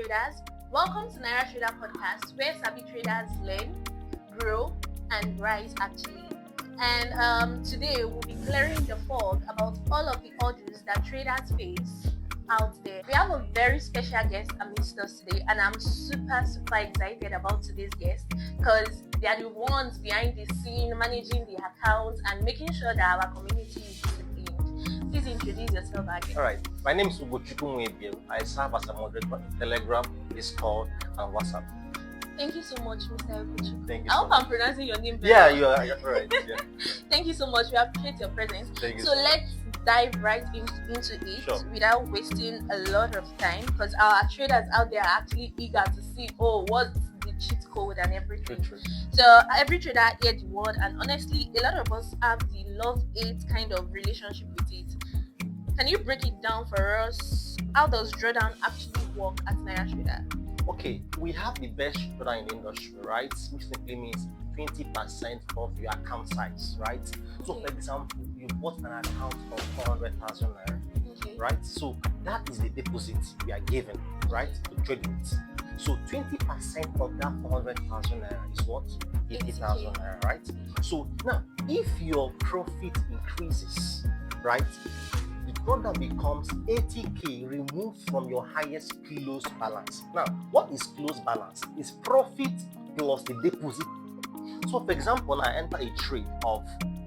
traders. Welcome to Naira Trader Podcast, where savvy traders learn, grow, and rise actually. And today we'll be clearing the fog about all of the odds that traders face out there. We have a very special guest amidst us today, and I'm super excited about today's guest because they are the ones behind the scene, managing the accounts and making sure that our community is disciplined. Please introduce yourself again. All right, my name is Ugochukwu Nwebie. I serve as a moderator in Telegram, Discord, and WhatsApp. Thank you so much, Mr. Ugochukwu. Thank you. I So hope much. I'm pronouncing your name very You're right. Yeah. Thank you so much. We appreciate your presence. Thank you. So let's dive right into it Sure. without wasting a lot of time because our traders out there are actually eager to see, what's the cheat code and everything. True. So every trader hear the word, and honestly, a lot of us have the love-hate kind of relationship with it. Can you break it down for us? How does drawdown actually work at Naira Trader? Okay, we have the best trader in the industry, right? Which simply means 20% of your account size, right? So, Okay. for example, you bought an account of 400,000 naira, Okay. right? So that is the deposit you are given, right, to trade with. So 20% of that 400,000 naira is what? 80,000 naira, right? So now, if your profit increases, right, the drawdown becomes 80k removed from your highest closed balance. Now, what is closed balance? It's profit plus the deposit. So, for example, I enter a trade of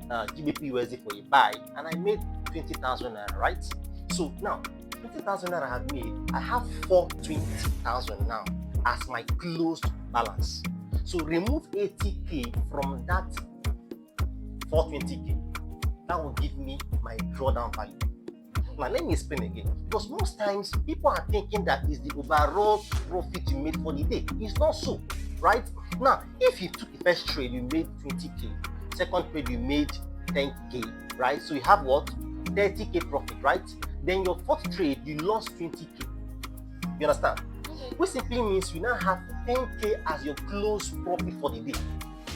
GBP USD for a buy, and I made 20,000 naira, right? So now, 20,000 naira I have made, I have 420,000 now as my closed balance. So remove 80k from that 420k. That will give me my drawdown value. Now let me explain again, because most times people are thinking that is the overall profit you made for the day. It's not so, right? Now, if you took the first trade, you made 20k, second trade you made 10k, right? So you have what? 30k profit, right? Then your fourth trade you lost 20k. You understand? Okay. Which simply means you now have 10k as your close profit for the day,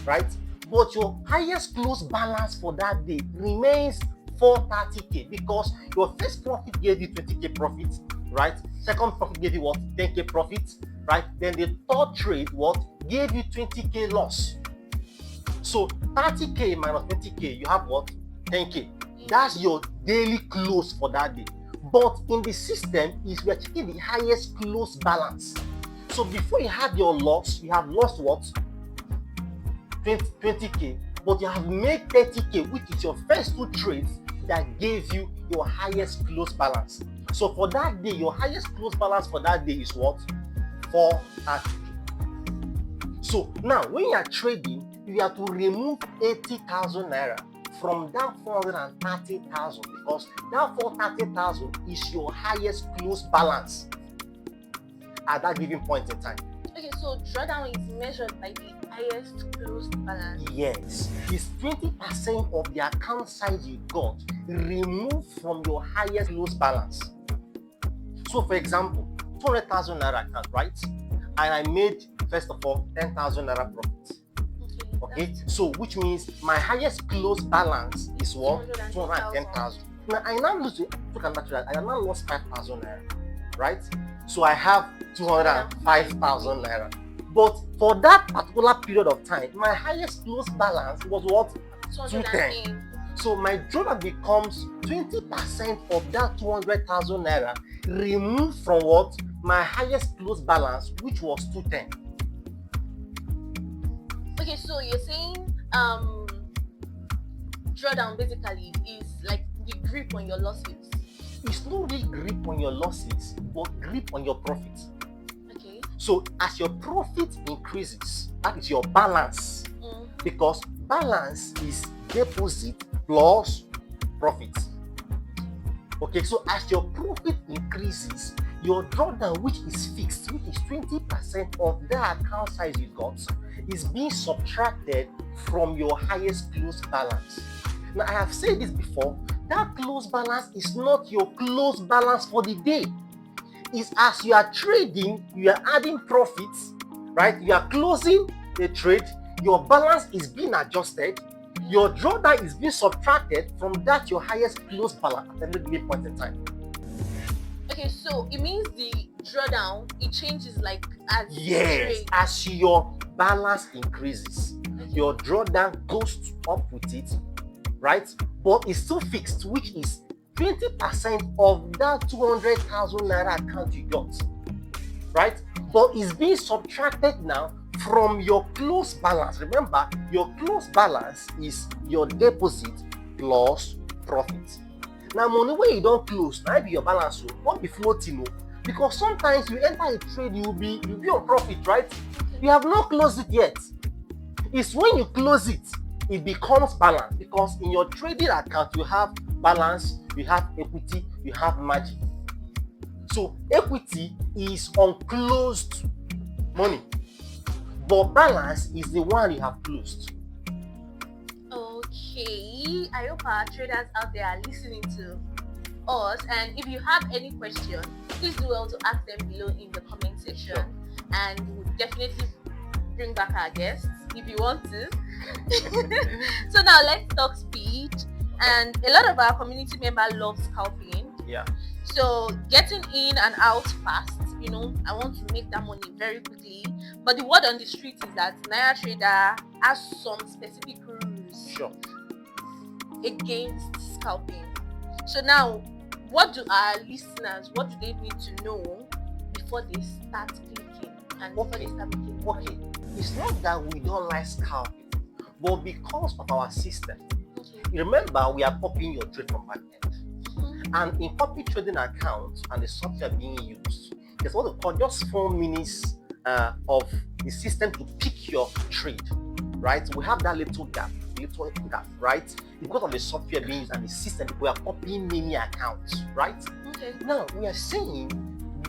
right? But your highest close balance for that day remains 430k because your first profit gave you 20k profit, right? Second profit gave you what? 10k profit, right? Then the third trade what? Gave you 20k loss. So 30k minus 20k, you have what? 10k. That's your daily close for that day. But in the system, is we are checking the highest close balance. So before you had your loss, you have lost what? 20k, but you have made 30k, which is your first two trades that gave you your highest close balance. So for that day, your highest close balance for that day is what? 430k. So now, when you are trading, you have to remove 80,000 naira from that 430,000 because that 430,000 is your highest close balance at that given point in time. Okay, so drawdown is measured by the highest closed balance. Yes, it's 20% of the account size you got removed from your highest close balance. So, for example, 200,000 naira account, right? And I made, first of all, 10,000 naira profit. Okay, so which means my highest close balance is what? 210,000. Now, I now lose to another trade. I now lost 5,000 naira, right? So I have 205,000 naira. But for that particular period of time, my highest close balance was what? 210. So my drawdown becomes 20% of that 200,000 naira removed from what? My highest close balance, which was 210. Okay, so you're saying drawdown basically is like the grip on your losses. It's not really grip on your losses, but grip on your profits. Okay. So as your profit increases, that is your balance. Because balance is deposit plus profit. Okay, so as your profit increases, your drawdown, which is fixed, which is 20% of that account size you got, is being subtracted from your highest close balance. Now, I have said this before, that close balance is not your close balance for the day. It's as you are trading, you are adding profits, right? You are closing the trade, your balance is being adjusted, your drawdown is being subtracted from that your highest close balance at every given point in time. Okay, so it means the drawdown it changes like as you Yes, trade. as your balance increases, Okay. your drawdown goes up with it, right? But it's still fixed, which is 20% of that 200,000 naira account you got, right? But it's being subtracted now from your close balance. Remember, your close balance is your deposit plus profit. Now, money where you don't close, now be your balance, so won't be floating, because sometimes you enter a trade, you'll be on profit, right? You have not closed it yet. It's when you close it, it becomes balance, because in your trading account you have balance, you have equity, you have margin. So equity is unclosed money, but balance is the one you have closed. Okay, I hope our traders out there are listening to us, and if you have any question, please do well to ask them below in the comment section, Sure. and we'll definitely bring back our guests if you want to. So now let's talk speed, and a lot of our community members love scalping. Yeah. So getting in and out fast, I want to make that money very quickly. But the word on the street is that Naira Trader has some specific rules Sure. against scalping. So now, what do our listeners, what do they need to know before they start clicking and before they start making money? Okay. It's not that we don't like scalping, but because of our system. Okay. Remember, we are copying your trade from back end. Mhm. And in copy trading accounts and the software being used, there's what we call just 4 minutes of the system to pick your trade, right? We have that little gap, right? Because of the software being used and the system, we are copying many accounts, right? Okay. Now we are saying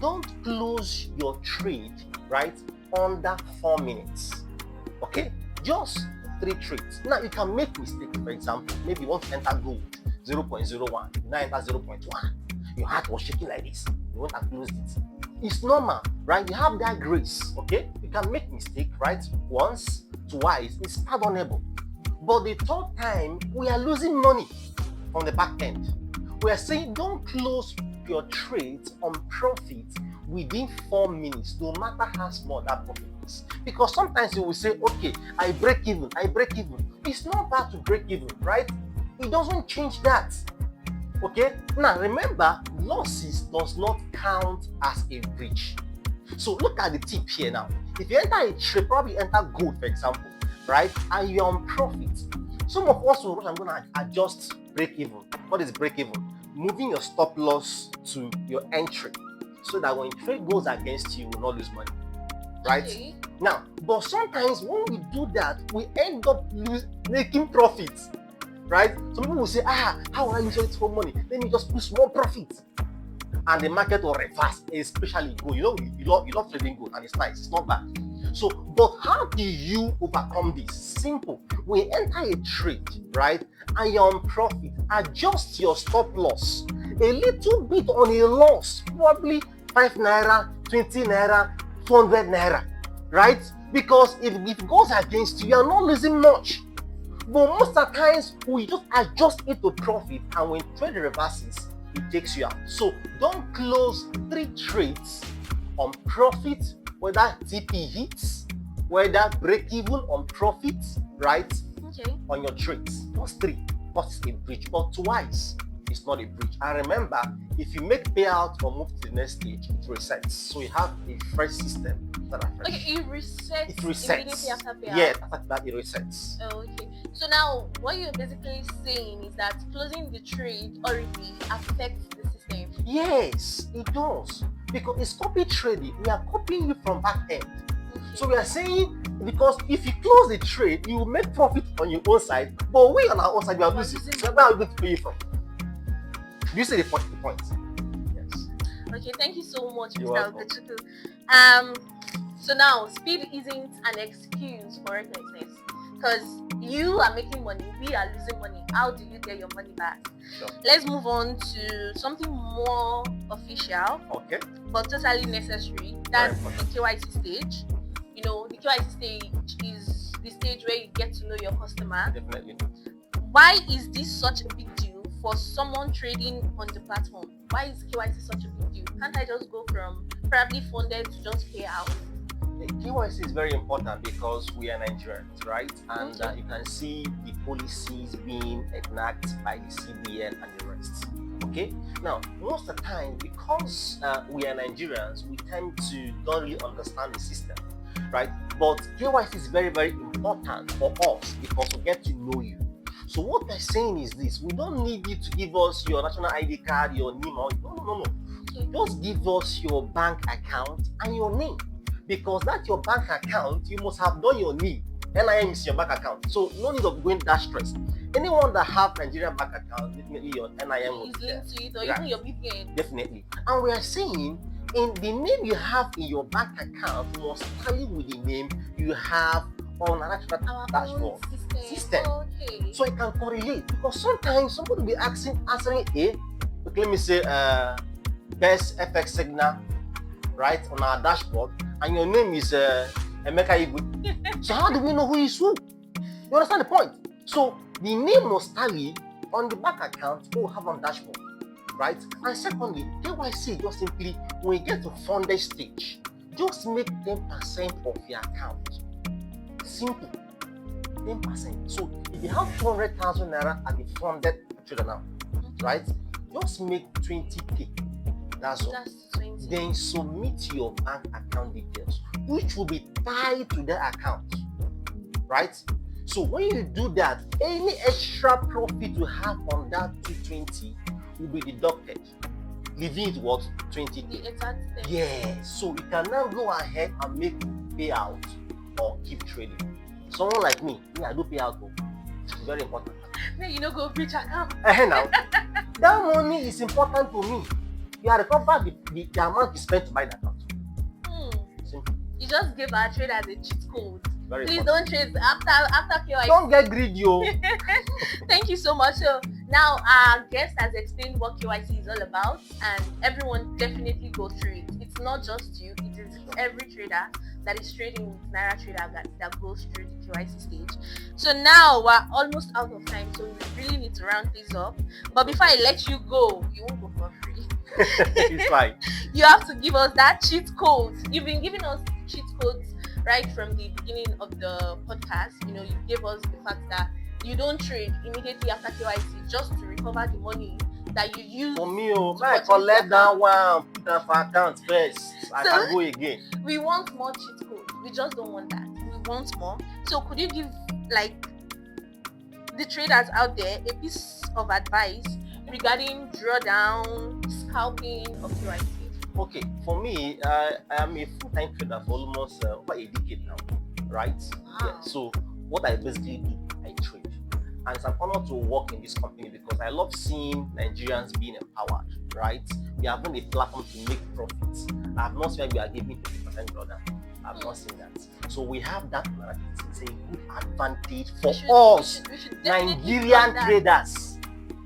don't close your trade, right, under 4 minutes. Okay, just 3 trades. Now you can make mistakes. For example, maybe you want to enter gold 0.01, you now enter 0.1. Your heart was shaking like this. You won't have closed it. It's normal, right? You have that grace. Okay, you can make mistake, right? Once, twice, it's pardonable. But the third time, we are losing money on the back end. We are saying don't close your trades on profit within 4 minutes, no matter how small that profit is. Because sometimes you will say, okay, I break even. It's not bad to break even, right? It doesn't change that. Okay? Now remember, losses does not count as a breach. So look at the tip here now. If you enter a trade, probably enter gold, for example, right? And you're on profit. Some of us will, I'm going to adjust break even. What is break even? Moving your stop loss to your entry, so that when trade goes against you, you will not lose money, right? Okay. Now, but sometimes when we do that, we end up making profits, right? Some people will say, how will I lose all this money? Let me just put small profit. And the market will reverse, especially gold. You love trading gold, and it's nice, it's not bad. So, but how do you overcome this? Simple. When you enter a trade, right, and you're on profit, adjust your stop loss a little bit on a loss, probably 5 naira, 20 naira, 200 naira, right? Because if it goes against you, you're not losing much. But most of the times, we just adjust it to profit, and when trade reverses, it takes you out. So don't close 3 trades on profit, whether TP hits, whether break even on profit, right? Okay. On your trades. Just 3. What's a breach? But twice, it's not a breach. And remember, if you make payout or move to the next stage, it resets. So you have a fresh system that are fresh. Okay, it resets. It resets. Immediately after payout. Yeah, after that it resets. Okay. So now, what you're basically saying is that closing the trade already affects the system. Yes, it does. Because it's copy trading. We are copying you from back end. Okay. So we are saying, because if you close the trade, you will make profit on your own side, but we on our own side, we are losing. So where are we going to pay you from? Do you see the point? Yes. Okay, thank you so much, You're Mr. welcome. Ogechuku. So now, speed isn't an excuse for recklessness, because you are making money, we are losing money. How do you get your money back? Sure. Let's move on to something more official, Okay. but totally necessary. That's Very the KYC stage. The KYC stage is the stage where you get to know your customer. Definitely. Why is this such a big deal for someone trading on the platform? Why is KYC such a big deal? Can't I just go from probably funded to just pay out? The KYC is very important because we are Nigerians, right? And Okay. you can see the policies being enacted by the CBN and the rest. Okay. Now, most of the time, because we are Nigerians, we tend to don't really understand the system, right? But KYC is very, very important for us because we get to know you. So what they're saying is this: we don't need you to give us your national ID card, your name, or no. Okay. Just give us your bank account and your name, because that's your bank account. You must have done your name. NIM is your bank account, so no need of going that stress. Anyone that have Nigerian bank account, definitely your NIM will Is be there. linked to it, or Yeah. even your BVN. Definitely. And we are saying in the name you have in your bank account must tally with the name you have on an actual Our dashboard. own System. Okay. So it can correlate, because sometimes somebody will be answering A. Okay, let me say best FX signal, right, on our dashboard, and your name is Emeka Igwe. So how do we know who is who? You understand the point? So the name must tally on the bank account we have on dashboard, right? And secondly, KYC just simply, when you get to funded stage, just make 10% of your account. Simple. 10%. So if you have 200,000 naira at the funded trader now, right? Just make 20k. That's all. That's 20. Then submit your bank account details, which will be tied to the account, right? So when you do that, any extra profit you have on that 220 will be deducted, leaving it what? 20k. The exact thing. Yes. So you can now go ahead and make payout or keep trading. Someone like me, I do payout. Very important. Then you know go breach account. Now, that money is important to me. You are recovered the amount you spent to buy the account. Simple. You just give our traders a cheat code. Very Please important. don't trade after KYC. Don't get greedy, yo. Thank you so much. So now our guest has explained what KYC is all about, and everyone definitely go through it. It's not just you; it is every trader that is trading with Naira Trader that goes through the KYC stage. So now we're almost out of time, so we really need to round things up. But before I let you go, you won't go for free. It's fine. You have to give us that cheat code. You've been giving us cheat codes right from the beginning of the podcast. You know, you gave us the fact that you don't trade immediately after KYC just to recover the money that you use. For me, I collect that one, put that for account first. I can go again. We want more cheat codes. We just don't want that. We want more. So could you give like the traders out there a piece of advice regarding drawdown, scalping of KYC? Okay, for me, I am a full-time trader for almost over a decade now, right? Wow. Yeah. So what I basically do, I trade. And it's an honor to work in this company because I love seeing Nigerians being empowered, right? We are having a platform to make profits. I have not seen we are giving 50% drawdown. I have not seen that. So we have that narrative. It's a good advantage for us, We should definitely Nigerian do that. traders.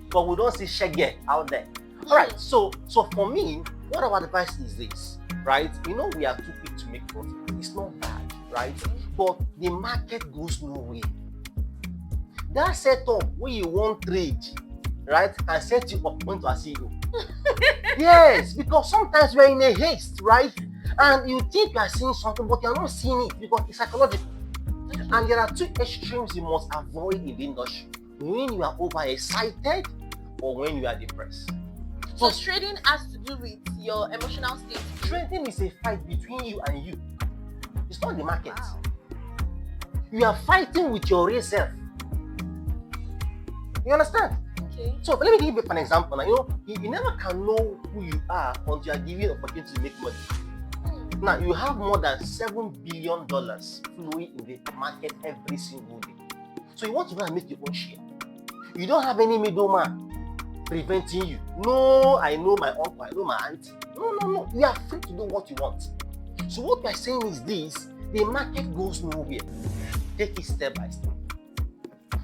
But we don't see shege out there. All right, so for me, what our advice is this, right? You know, we are too quick to make profit. It's not bad, right? But the market goes nowhere. That setup where you want trade, right, can set you up onto a CEO. Yes, because sometimes we are in a haste, right? And you think you are seeing something, but you are not seeing it because it's psychological. And there are two extremes you must avoid in the industry: when you are overexcited or when you are depressed. So trading has to do with your emotional state. Trading is a fight between you and you. It's not the market. Wow. You are fighting with your real self. You understand? Okay. So let me give you an example. Now, you know, you never can know who you are until you are given the opportunity to make money. Now, you have more than $7 billion flowing in the market every single day. So you want to go and make your own share. You don't have any middleman preventing you. No, I know my uncle, I know my auntie. No. You are free to do what you want. So what we are saying is this: the market goes nowhere. Take it step by step.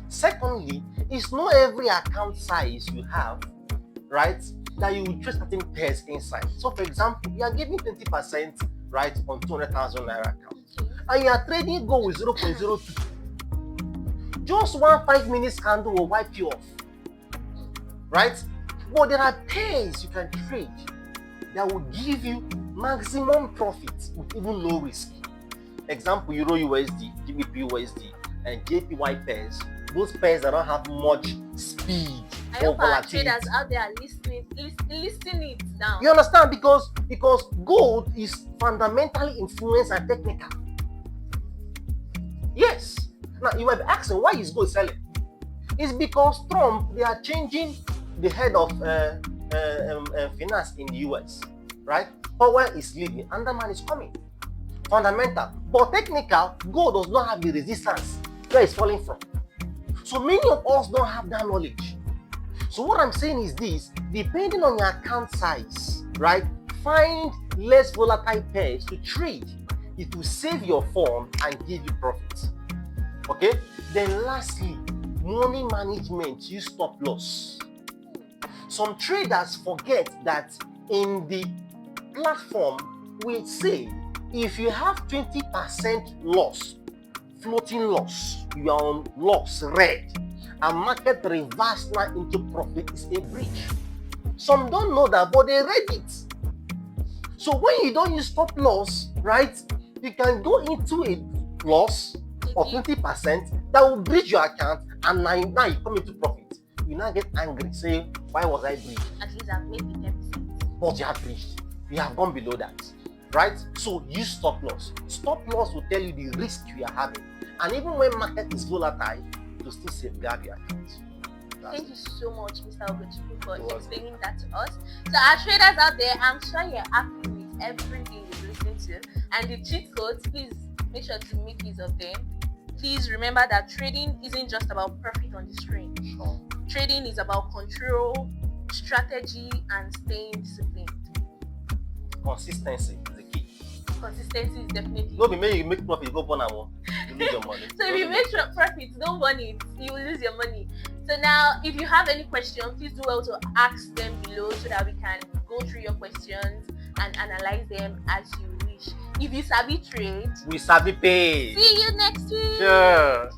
Secondly, it's not every account size you have, right, that you will trade certain pairs inside. So for example, you are giving 20%, right, on 200,000 naira account, and you are trading gold with 0.02. Just 1 5 minutes candle will wipe you off, right? But there are pairs you can trade that will give you maximum profit with even low risk. Example, Euro USD, GBP USD, and JPY pairs. Those pairs that don't have much speed I or hope our volatility. traders out there are listening it down. You understand? Because gold is fundamentally influenced and technical. Yes. Now you might be asking, why is gold selling? It's because Trump, they are changing the head of finance in the US, right? Powell is leaving, and the man is coming. Fundamental, but technical, gold does not have the resistance where it's falling from. So many of us don't have that knowledge. So what I'm saying is this: depending on your account size, right? Find less volatile pairs to trade. It will save your fund and give you profit. Okay? Then lastly, money management, use stop loss. Some traders forget that in the platform we say if you have 20% loss, floating loss, you are on loss, red, and market reverse now into profit is a breach. Some don't know that, but they read it. So when you don't use stop loss, right, you can go into a loss of 20% that will breach your account, and now you come into profit. You now get angry, saying, why was I breached? At least I've made the 10%. But you have breached. You have gone below that, right? So use stop loss. Stop loss will tell you the risk you are having. And even when market is volatile, to still safeguard your account. Thank you so much, Mr. Ogochukwu, for explaining that to us. So our traders out there, I'm sure you're happy with everything you've listened to. And the cheat codes, please make sure to make use of them. Please remember that trading isn't just about profit on the screen. Sure. Trading is about control, strategy, and staying disciplined. Consistency is the key. Consistency is definitely. No be make you make profit, go burn and you lose your money. So if you make profit, don't burn it, you will lose your money. So now, if you have any questions, please do well to ask them below so that we can go through your questions and analyze them as you wish. If you sabi trade, we sabi pay. see you next week. Sure.